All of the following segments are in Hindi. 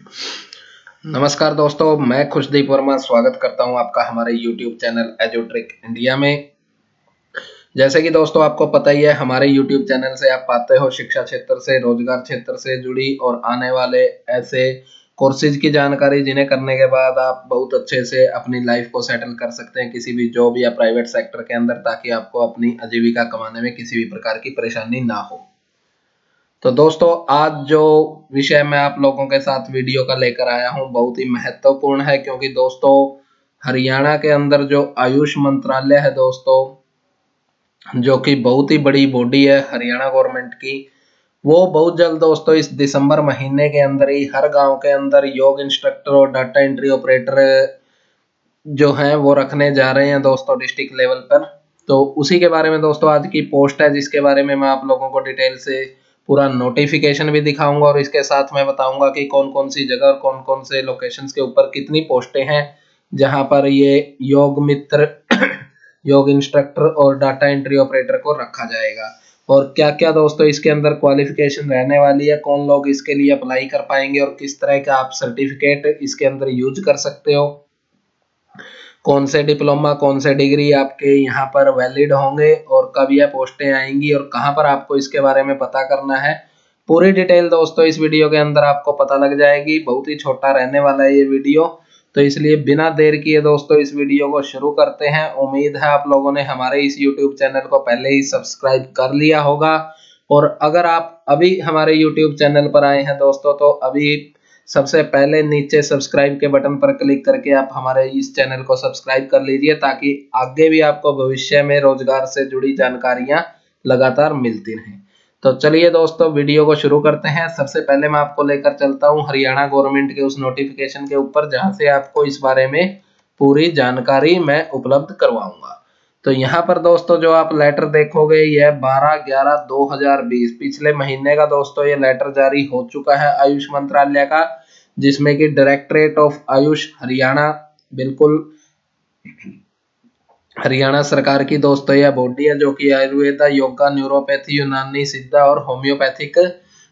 नमस्कार दोस्तों, मैं खुशदीप वर्मा स्वागत करता हूं आपका हमारे YouTube चैनल एजुट्रिक इंडिया में। जैसे कि दोस्तों आपको पता ही है, हमारे YouTube चैनल से आप पाते हो शिक्षा क्षेत्र से, रोजगार क्षेत्र से जुड़ी और आने वाले ऐसे कोर्सेज की जानकारी जिन्हें करने के बाद आप बहुत अच्छे से अपनी लाइफ को सेटल कर सकते हैं किसी भी जॉब या प्राइवेट सेक्टर के अंदर, ताकि आपको अपनी आजीविका कमाने में किसी भी प्रकार की परेशानी ना हो। तो दोस्तों आज जो विषय मैं आप लोगों के साथ वीडियो का लेकर आया हूं बहुत ही महत्वपूर्ण है, क्योंकि दोस्तों हरियाणा के अंदर जो आयुष मंत्रालय है दोस्तों, जो कि बहुत ही बड़ी बॉडी है हरियाणा गवर्नमेंट की, वो बहुत जल्द दोस्तों इस दिसंबर महीने के अंदर ही हर गांव के अंदर योग इंस्ट्रक्टर और डाटा एंट्री ऑपरेटर जो हैं वो रखने जा रहे हैं दोस्तों डिस्ट्रिक्ट लेवल पर। तो उसी के बारे में दोस्तों आज की पोस्ट है, जिसके बारे में मैं आप लोगों को डिटेल से पूरा नोटिफिकेशन भी दिखाऊंगा और इसके साथ मैं बताऊंगा कि कौन कौन सी जगह और कौन कौन से लोकेशंस के ऊपर कितनी पोस्टें हैं जहां पर ये योग मित्र योग इंस्ट्रक्टर और डाटा एंट्री ऑपरेटर को रखा जाएगा, और क्या क्या दोस्तों इसके अंदर क्वालिफिकेशन रहने वाली है, कौन लोग इसके लिए अप्लाई कर पाएंगे और किस तरह का आप सर्टिफिकेट इसके अंदर यूज कर सकते हो, कौन से डिप्लोमा कौन से डिग्री आपके यहाँ पर वैलिड होंगे और कब यह पोस्टें आएंगी और कहाँ पर आपको इसके बारे में पता करना है। पूरी डिटेल दोस्तों इस वीडियो के अंदर आपको पता लग जाएगी। बहुत ही छोटा रहने वाला है ये वीडियो, तो इसलिए बिना देर किए दोस्तों इस वीडियो को शुरू करते हैं। उम्मीद है आप लोगों ने हमारे इस यूट्यूब चैनल को पहले ही सब्सक्राइब कर लिया होगा, और अगर आप अभी हमारे यूट्यूब चैनल पर आए हैं दोस्तों तो अभी सबसे पहले नीचे सब्सक्राइब के बटन पर क्लिक करके आप हमारे इस चैनल को सब्सक्राइब कर लीजिए, ताकि आगे भी आपको भविष्य में रोजगार से जुड़ी जानकारियां लगातार मिलती रहें। तो चलिए दोस्तों वीडियो को शुरू करते हैं। सबसे पहले मैं आपको लेकर चलता हूं हरियाणा गवर्नमेंट के उस नोटिफिकेशन के ऊपर जहां से आपको इस बारे में पूरी जानकारी मैं उपलब्ध करवाऊंगा। तो यहाँ पर दोस्तों जो आप लेटर देखोगे यह 12/11/2020 पिछले महीने का दोस्तों ये लेटर जारी हो चुका है आयुष मंत्रालय का, जिसमें कि डायरेक्टरेट ऑफ आयुष हरियाणा, बिल्कुल हरियाणा सरकार की दोस्तों यह बॉडी है जो कि आयुर्वेदा, योगा, न्यूरोपैथी, यूनानी, सिद्धा और होम्योपैथिक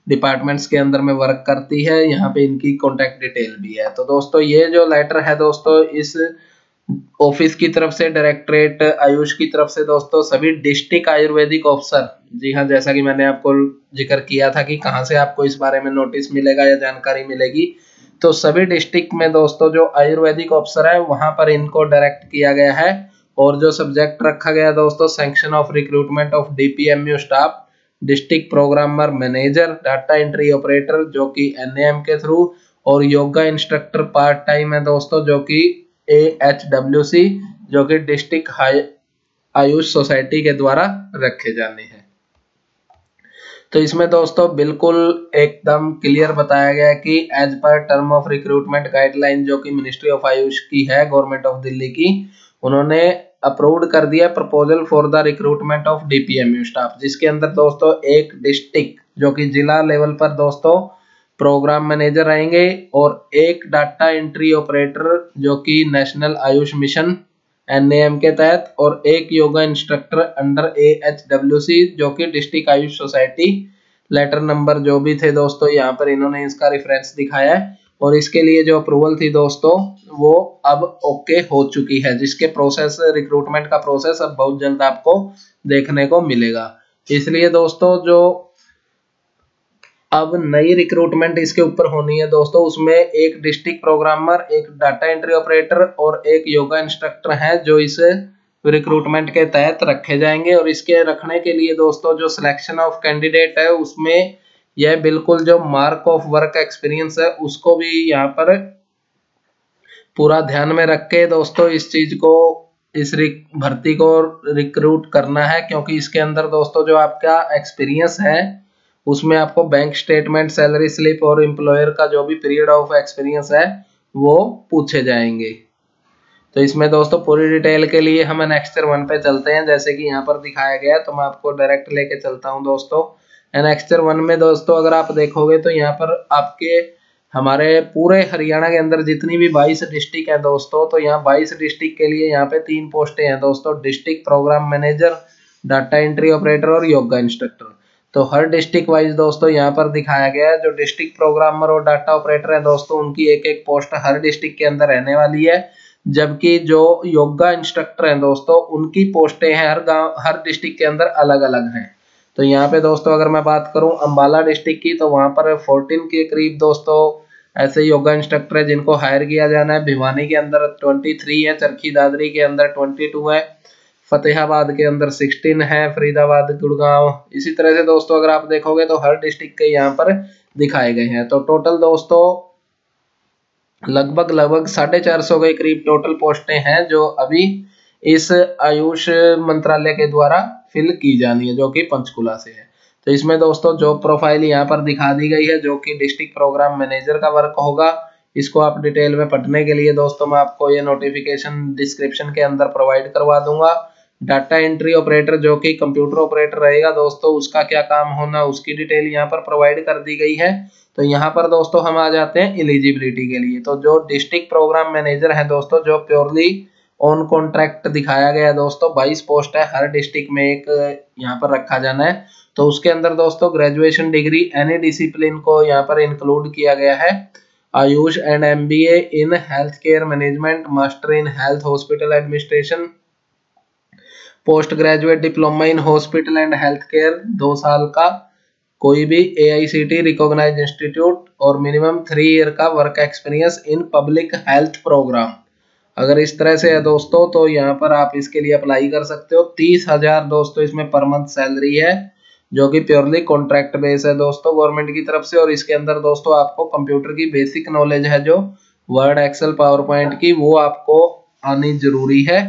डिपार्टमेंट्स के अंदर में वर्क करती है। यहाँ पे इनकी कॉन्टैक्ट डिटेल भी है। तो दोस्तों ये जो लेटर है दोस्तों इस ऑफिस की तरफ से, डायरेक्टरेट आयुष की तरफ से दोस्तों सभी डिस्ट्रिक्ट आयुर्वेदिक ऑफिसर, जी हाँ, जैसा कि मैंने आपको जिक्र किया था कि कहाँ से आपको इस बारे में नोटिस मिलेगा या जानकारी मिलेगी, तो सभी डिस्ट्रिक्ट में दोस्तों जो आयुर्वेदिक ऑफिसर है वहां पर इनको डायरेक्ट किया गया है। और जो सब्जेक्ट रखा गया दोस्तों, sanction of recruitment of DPMU staff, district programmer manager, data entry operator जो कि एनएएम के थ्रू, और योगा इंस्ट्रक्टर पार्ट टाइम है दोस्तों जो कि AHWC जो कि डिस्ट्रिक्ट आयुष सोसाइटी के द्वारा रखे जाने हैं। तो इसमें दोस्तों बिल्कुल एकदम क्लियर बताया गया है कि as per term of recruitment guideline जो कि मिनिस्ट्री ऑफ आयुष की है, गवर्नमेंट ऑफ दिल्ली की, उन्होंने अप्रूव्ड कर दिया proposal for the recruitment of DPMU staff, जिसके अंदर दोस्तों एक डिस्ट्रिक्ट जो कि जिला लेवल पर दोस्तों प्रोग्राम मैनेजर रहेंगे, और एक डाटा एंट्री ऑपरेटर जो कि नेशनल आयुष मिशन NAM के तहत, और एक योगा इंस्ट्रक्टर अंडर AHWC जो कि district Ayush society. Letter number जो भी थे दोस्तों यहाँ पर इन्होंने इसका रेफरेंस दिखाया है, और इसके लिए जो अप्रूवल थी दोस्तों वो अब ओके हो चुकी है, जिसके प्रोसेस, रिक्रूटमेंट का प्रोसेस अब बहुत जल्द आपको देखने को मिलेगा। इसलिए दोस्तों जो अब नई रिक्रूटमेंट इसके ऊपर होनी है दोस्तों, उसमें एक डिस्ट्रिक्ट प्रोग्रामर, एक डाटा एंट्री ऑपरेटर और एक योगा इंस्ट्रक्टर है जो इस रिक्रूटमेंट के तहत रखे जाएंगे। और इसके रखने के लिए दोस्तों जो सिलेक्शन ऑफ कैंडिडेट है उसमें यह बिल्कुल जो मार्क ऑफ वर्क एक्सपीरियंस है उसको भी यहाँ पर पूरा ध्यान में रख के दोस्तों इस चीज को, इस भर्ती को रिक्रूट करना है, क्योंकि इसके अंदर दोस्तों जो आपका एक्सपीरियंस है उसमें आपको बैंक स्टेटमेंट, सैलरी स्लिप और एम्प्लॉयर का जो भी पीरियड ऑफ एक्सपीरियंस है वो पूछे जाएंगे। तो इसमें दोस्तों पूरी डिटेल के लिए हम एनेक्स्चर 1 पे चलते हैं, जैसे कि यहाँ पर दिखाया गया है, तो मैं आपको डायरेक्ट लेके चलता हूँ दोस्तों। एनेक्स्चर 1 में दोस्तों अगर आप देखोगे तो यहाँ पर आपके हमारे पूरे हरियाणा के अंदर जितनी भी 22 डिस्ट्रिक्ट है दोस्तों, तो यहाँ 22 डिस्ट्रिक्ट के लिए यहाँ पे 3 पोस्टें हैं दोस्तों, district programme manager, data entry operator और योगा इंस्ट्रक्टर। तो हर डिस्ट्रिक्ट वाइज दोस्तों यहाँ पर दिखाया गया है। जो डिस्ट्रिक्ट प्रोग्रामर और डाटा ऑपरेटर है दोस्तों, उनकी एक एक पोस्ट हर डिस्ट्रिक्ट के अंदर रहने वाली है, जबकि जो योगा इंस्ट्रक्टर हैं दोस्तों, उनकी पोस्टें हैं हर डिस्ट्रिक्ट के अंदर अलग अलग हैं। तो यहाँ पे दोस्तों अगर मैं बात करूँ अम्बाला डिस्ट्रिक्ट की, तो वहाँ पर 14 के करीब दोस्तों ऐसे योगा इंस्ट्रक्टर है जिनको हायर किया जाना है। भिवानी के अंदर 23 है, चरखी दादरी के अंदर 22 है, फतेहाबाद के अंदर 16 है, फरीदाबाद, गुड़गांव। इसी तरह से दोस्तों अगर आप देखोगे तो हर डिस्ट्रिक्ट के यहाँ पर दिखाए गए हैं। तो टोटल दोस्तों लगभग 450 के करीब टोटल पोस्टें हैं जो अभी इस आयुष मंत्रालय के द्वारा फिल की जानी है, जो कि पंचकुला से है। तो इसमें दोस्तों जॉब प्रोफाइल यहाँ पर दिखा दी गई है, जो कि डिस्ट्रिक्ट प्रोग्राम मैनेजर का वर्क होगा। इसको आप डिटेल में पढ़ने के लिए दोस्तों मैं आपको ये नोटिफिकेशन डिस्क्रिप्शन के अंदर प्रोवाइड करवा दूंगा। डाटा एंट्री ऑपरेटर जो कि कंप्यूटर ऑपरेटर रहेगा दोस्तों, उसका क्या काम होना, उसकी डिटेल यहाँ पर प्रोवाइड कर दी गई है। तो यहाँ पर दोस्तों हम आ जाते हैं एलिजिबिलिटी के लिए। तो जो डिस्ट्रिक्ट प्रोग्राम मैनेजर है दोस्तों, जो प्योरली ऑन कॉन्ट्रैक्ट दिखाया गया है दोस्तों, 22 पोस्ट है, हर डिस्ट्रिक्ट में एक यहाँ पर रखा जाना है। तो उसके अंदर दोस्तों ग्रेजुएशन डिग्री एनी डिसिप्लिन को यहाँ पर इंक्लूड किया गया है। Ayush and MBA in health care management, master in health hospital administration, post graduate diploma in hospital and health care 2 साल का, कोई भी AICT रिकॉग्नाइज्ड इंस्टीट्यूट, और मिनिमम 3 ईयर का work experience in public health programme. अगर इस तरह से है दोस्तों तो यहाँ पर आप इसके लिए अप्लाई कर सकते हो। 30,000 दोस्तों इसमें पर मंथ सैलरी है, जो कि प्योरली कॉन्ट्रैक्ट बेस है दोस्तों गवर्नमेंट की तरफ से। और इसके अंदर दोस्तों आपको कंप्यूटर की बेसिक नॉलेज है, जो वर्ड, एक्सेल, पावर पॉइंट की, वो आपको आनी जरूरी है।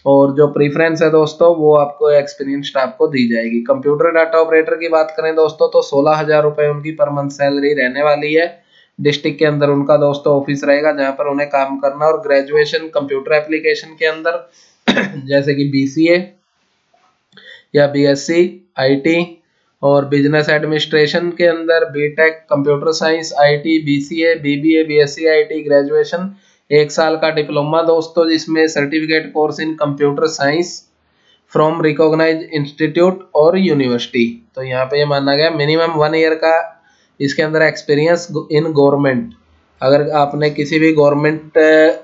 और जो प्रीफरेंस है दोस्तों वो आपको एक्सपीरियंस स्टाफ को दी जाएगी। कंप्यूटर डाटा ऑपरेटर की बात करें दोस्तों तो 16,000 रुपए उनकी पर मंथ सैलरी रहने वाली है। डिस्ट्रिक्ट के अंदर उनका दोस्तों ऑफिस रहेगा जहां पर उन्हें काम करना। और ग्रेजुएशन कंप्यूटर एप्लीकेशन के अंदर जैसे कि BCA या BSc IT, और बिजनेस एडमिनिस्ट्रेशन के अंदर BTech, computer science IT, BCA, BBA, BSc IT, graduation 1 साल का डिप्लोमा दोस्तों, जिसमें certificate course in computer science from recognised institute और यूनिवर्सिटी। तो यहाँ पे ये माना गया मिनिमम 1 ईयर का इसके अंदर एक्सपीरियंस इन गवर्नमेंट। अगर आपने किसी भी गवर्नमेंट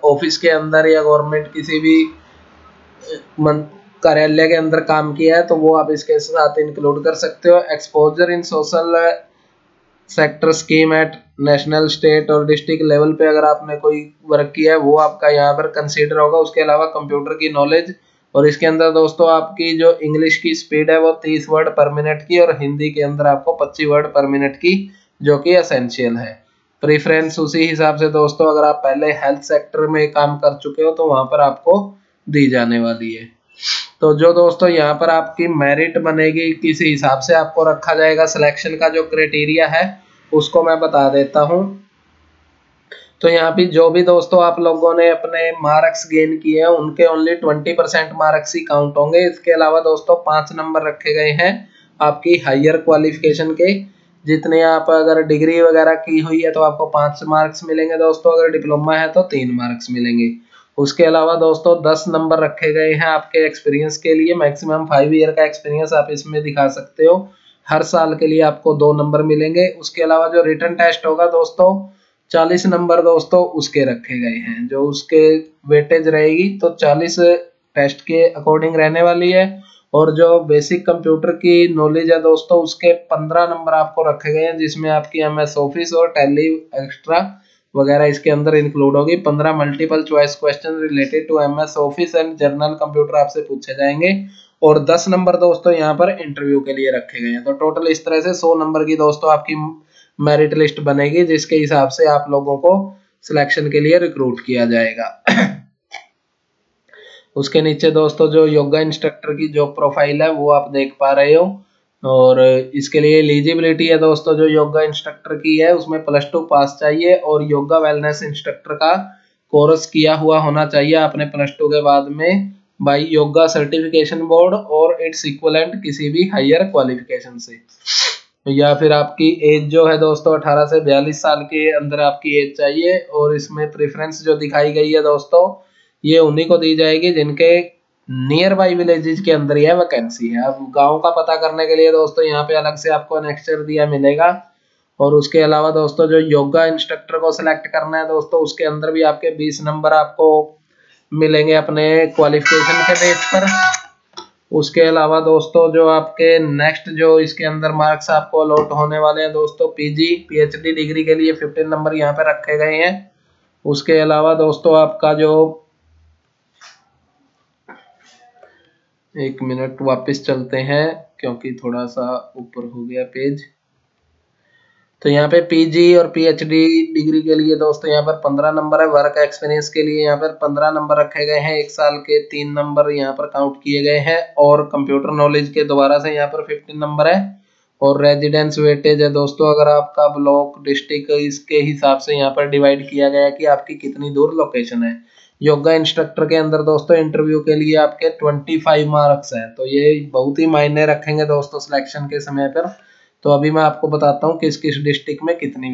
ऑफिस के अंदर या गवर्नमेंट किसी भी कार्यालय के अंदर काम किया है तो वो आप इसके साथ इंक्लूड कर सकते हो। Exposure in social sector scheme at national, state और डिस्ट्रिक्ट लेवल पे अगर आपने कोई वर्क किया है वो आपका यहाँ पर कंसीडर होगा। उसके अलावा कंप्यूटर की नॉलेज, और इसके अंदर दोस्तों आपकी जो इंग्लिश की स्पीड है वो 30 वर्ड पर मिनट की, और हिंदी के अंदर आपको 25 वर्ड पर मिनट की, जो कि एसेंशियल है। प्रेफरेंस उसी हिसाब से दोस्तों अगर आप पहले हेल्थ सेक्टर में काम कर चुके हो तो वहां पर आपको दी जाने वाली है। तो जो दोस्तों यहाँ पर आपकी मेरिट बनेगी, किस हिसाब से आपको रखा जाएगा, सिलेक्शन का जो क्राइटेरिया है उसको मैं बता देता हूँ। तो यहाँ पे जो भी दोस्तों आप लोगों ने अपने मार्क्स गेन किए हैं उनके ओनली 20% मार्क्स ही काउंट होंगे। इसके अलावा दोस्तों 5 नंबर रखे गए हैं आपकी हायर क्वालिफिकेशन के। जितने आप अगर डिग्री वगैरह की हुई है तो आपको 5 मार्क्स मिलेंगे दोस्तों, अगर डिप्लोमा है तो 3 मार्क्स मिलेंगे। उसके अलावा दोस्तों 10 नंबर रखे गए हैं आपके एक्सपीरियंस के लिए। मैक्सिमम 5 ईयर का एक्सपीरियंस आप इसमें दिखा सकते हो। हर साल के लिए आपको 2 नंबर मिलेंगे। उसके अलावा जो रिटन टेस्ट होगा दोस्तों 40 नंबर दोस्तों उसके रखे गए हैं, जो उसके वेटेज रहेगी तो 40 टेस्ट के अकॉर्डिंग रहने वाली है। और जो बेसिक कंप्यूटर की नॉलेज है दोस्तों उसके 15 नंबर आपको रखे गए हैं, जिसमें आपकी MS ऑफिस और टैली एक्स्ट्रा वगैरह इसके अंदर इंक्लूड होगी। 15 multiple choice question related to MS office and general computer आपसे पूछे जाएंगे। और 10 नंबर दोस्तों यहाँ पर इंटरव्यू के लिए रखे गए हैं। तो टोटल इस तरह से 100 नंबर की दोस्तों आपकी मेरिट लिस्ट बनेगी, जिसके हिसाब से आप लोगों को सिलेक्शन के लिए रिक्रूट किया जाएगा। उसके नीचे दोस्तों जो योगा इंस्ट्रक्टर की जॉब प्रोफाइल है वो आप देख पा रहे हो। और इसके लिए एलिजिबिलिटी है दोस्तों जो योगा इंस्ट्रक्टर की है उसमें +2 पास चाहिए, और योगा वेलनेस इंस्ट्रक्टर का कोर्स किया हुआ होना चाहिए आपने +2 के बाद में बाई योगा सर्टिफिकेशन बोर्ड और इट्स इक्विवेलेंट किसी भी हायर क्वालिफिकेशन से। या फिर आपकी एज जो है दोस्तों 18 से 42 साल के अंदर आपकी एज चाहिए। और इसमें प्रेफरेंस जो दिखाई गई है दोस्तों ये उन्हीं को दी जाएगी जिनके नियर बाई विलेजेस के अंदर यह वैकेंसी है। अब गांव का पता करने के लिए दोस्तों यहाँ पे अलग से आपको नेक्स्टर दिया मिलेगा। और उसके अलावा दोस्तों जो योगा इंस्ट्रक्टर को सिलेक्ट करना है दोस्तों, उसके अंदर भी आपके 20 नंबर आपको मिलेंगे अपने क्वालिफिकेशन के बेस पर। उसके अलावा दोस्तों जो आपके नेक्स्ट जो इसके अंदर मार्क्स आपको अलॉट होने वाले हैं दोस्तों, पीजी पीएचडी डिग्री के लिए 15 नंबर यहाँ पे रखे गए हैं। उसके अलावा दोस्तों आपका जो, एक मिनट वापस चलते हैं क्योंकि थोड़ा सा ऊपर हो गया पेज। तो यहाँ पे पीजी और पीएचडी डिग्री के लिए दोस्तों यहाँ पर 15 नंबर है। वर्क एक्सपीरियंस के लिए यहाँ पर 15 नंबर रखे गए हैं, 1 साल के 3 नंबर यहाँ पर काउंट किए गए हैं। और कंप्यूटर नॉलेज के दोबारा से यहाँ पर 15 नंबर है। और रेजिडेंस वेटेज है दोस्तों, अगर आपका ब्लॉक डिस्ट्रिक्ट इसके हिसाब से यहाँ पर डिवाइड किया गया है कि आपकी कितनी दूर लोकेशन है। योगा इंस्ट्रक्टर के अंदर दोस्तों इंटरव्यू के लिए आपके 25 मार्क्स है, तो ये बहुत ही मायने रखेंगे दोस्तों सिलेक्शन के समय पर। तो अभी मैं आपको बताता हूँ किस किस डिस्ट्रिक्ट में कितनी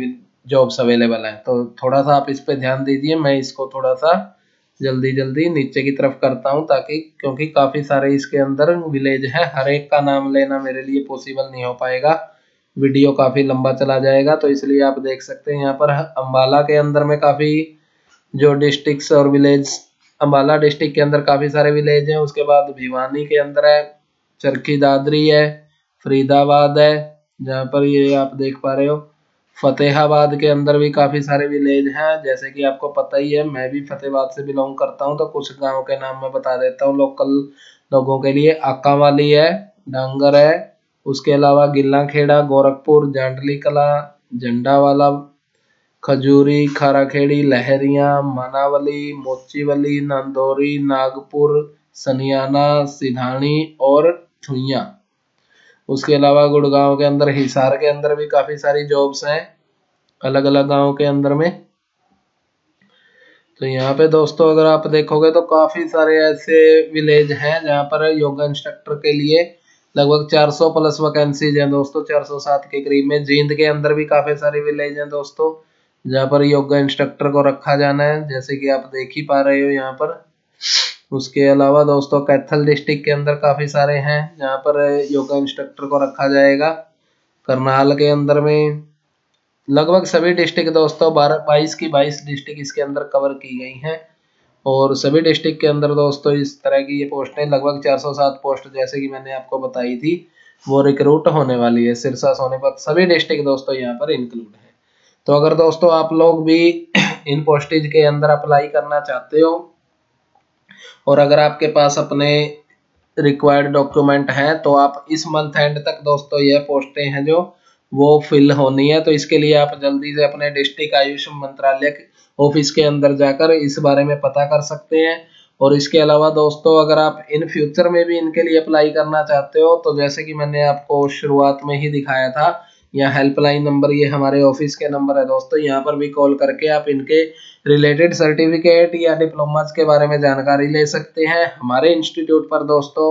जॉब्स अवेलेबल हैं, तो थोड़ा सा आप इस पे ध्यान दीजिए। मैं इसको थोड़ा सा जल्दी नीचे की तरफ करता हूँ, ताकि क्योंकि काफ़ी सारे इसके अंदर विलेज हैं, हर एक का नाम लेना मेरे लिए पॉसिबल नहीं हो पाएगा, वीडियो काफ़ी लंबा चला जाएगा। तो इसलिए आप देख सकते हैं यहाँ पर अम्बाला के अंदर में काफ़ी जो डिस्ट्रिक्ट्स और विलेज, अम्बाला डिस्ट्रिक्ट के अंदर काफ़ी सारे विलेज हैं। उसके बाद भिवानी के अंदर है, चरखी दादरी है, फरीदाबाद है जहाँ पर ये आप देख पा रहे हो, फतेहाबाद के अंदर भी काफ़ी सारे विलेज हैं। जैसे कि आपको पता ही है, मैं भी फतेहाबाद से बिलोंग करता हूँ, तो कुछ गाँव के नाम मैं बता देता हूँ लोकल लोगों के लिए। आकावाली है, डांगर है, उसके अलावा गिल्लाखेड़ा, गोरखपुर, जांडली कला, झंडावाला, खजूरी, खाराखेड़ी, लहरिया, मानावली, मोचीवली, नंदोरी, नागपुर, सनियाना, सिधानी और छुइया। उसके अलावा गुड़गांव के अंदर, हिसार के अंदर भी काफ़ी सारी जॉब्स हैं अलग अलग गाँव के अंदर में। तो यहाँ पे दोस्तों अगर आप देखोगे तो काफ़ी सारे ऐसे विलेज हैं जहाँ पर योगा इंस्ट्रक्टर के लिए लगभग 400 प्लस वैकेंसीज हैं दोस्तों, 407 के करीब में। जींद के अंदर भी काफ़ी सारे विलेज हैं दोस्तों जहाँ पर योगा इंस्ट्रक्टर को रखा जाना है, जैसे कि आप देख ही पा रहे हो यहाँ पर। उसके अलावा दोस्तों कैथल डिस्ट्रिक्ट के अंदर काफ़ी सारे हैं जहाँ पर योगा इंस्ट्रक्टर को रखा जाएगा। करनाल के अंदर में लगभग सभी डिस्ट्रिक्ट दोस्तों 22 की 22 डिस्ट्रिक्ट इसके अंदर कवर की गई हैं। और सभी डिस्ट्रिक्ट के अंदर दोस्तों इस तरह की ये पोस्टें लगभग 407 पोस्ट जैसे कि मैंने आपको बताई थी वो रिक्रूट होने वाली है। सिरसा, सोनीपत सभी डिस्ट्रिक्ट दोस्तों यहाँ पर इंक्लूड है। तो अगर दोस्तों आप लोग भी इन पोस्टेज के अंदर अप्लाई करना चाहते हो और अगर आपके पास अपने रिक्वायर्ड डॉक्यूमेंट हैं, तो आप इस मंथ एंड तक दोस्तों यह पोस्टें हैं जो वो फिल होनी है। तो इसके लिए आप जल्दी से अपने डिस्ट्रिक्ट आयुष मंत्रालय ऑफिस के अंदर जाकर इस बारे में पता कर सकते हैं। और इसके अलावा दोस्तों अगर आप इन फ्यूचर में भी इनके लिए अप्लाई करना चाहते हो, तो जैसे कि मैंने आपको शुरुआत में ही दिखाया था, यहाँ हेल्पलाइन नंबर ये हमारे ऑफिस के नंबर है दोस्तों, यहाँ पर भी कॉल करके आप इनके रिलेटेड सर्टिफिकेट या डिप्लोमास के बारे में जानकारी ले सकते हैं। हमारे इंस्टीट्यूट पर दोस्तों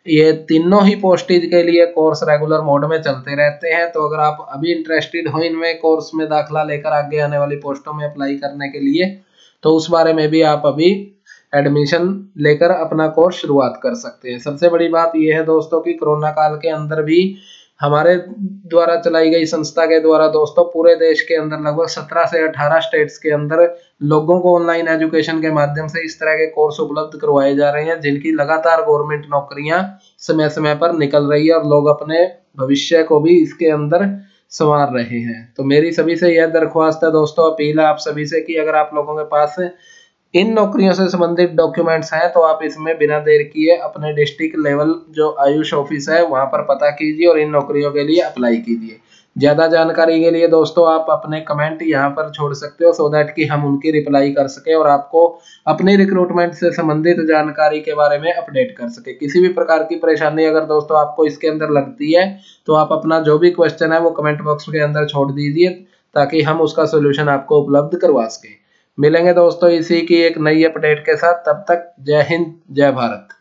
ये तीनों ही पोस्टेज के लिए कोर्स रेगुलर मोड में चलते रहते हैं। तो अगर आप अभी इंटरेस्टेड हो इनमें कोर्स में दाखिला लेकर आगे आने वाली पोस्टों में अप्लाई करने के लिए, तो उस बारे में भी आप अभी एडमिशन लेकर अपना कोर्स शुरुआत कर सकते हैं। सबसे बड़ी बात यह है दोस्तों कि कोरोना काल के अंदर भी हमारे द्वारा चलाई गई संस्था के द्वारा दोस्तों पूरे देश के अंदर लगभग 17 से 18 स्टेट्स के अंदर लोगों को ऑनलाइन एजुकेशन के माध्यम से इस तरह के कोर्स उपलब्ध करवाए जा रहे हैं, जिनकी लगातार गवर्नमेंट नौकरियां समय समय पर निकल रही है और लोग अपने भविष्य को भी इसके अंदर संवार रहे हैं। तो मेरी सभी से यह दरख्वास्त है दोस्तों, अपील है आप सभी से कि अगर आप लोगों के पास इन नौकरियों से संबंधित डॉक्यूमेंट्स हैं तो आप इसमें बिना देर किए अपने डिस्ट्रिक्ट लेवल जो आयुष ऑफिस है वहां पर पता कीजिए और इन नौकरियों के लिए अप्लाई कीजिए। ज्यादा जानकारी के लिए दोस्तों आप अपने कमेंट यहाँ पर छोड़ सकते हो, सो दैट कि हम उनकी रिप्लाई कर सके और आपको अपने रिक्रूटमेंट से संबंधित जानकारी के बारे में अपडेट कर सके। किसी भी प्रकार की परेशानी अगर दोस्तों आपको इसके अंदर लगती है तो आप अपना जो भी क्वेश्चन है वो कमेंट बॉक्स के अंदर छोड़ दीजिए, ताकि हम उसका सोल्यूशन आपको उपलब्ध करवा सके। मिलेंगे दोस्तों इसी की एक नई अपडेट के साथ, तब तक जय हिंद, जय भारत।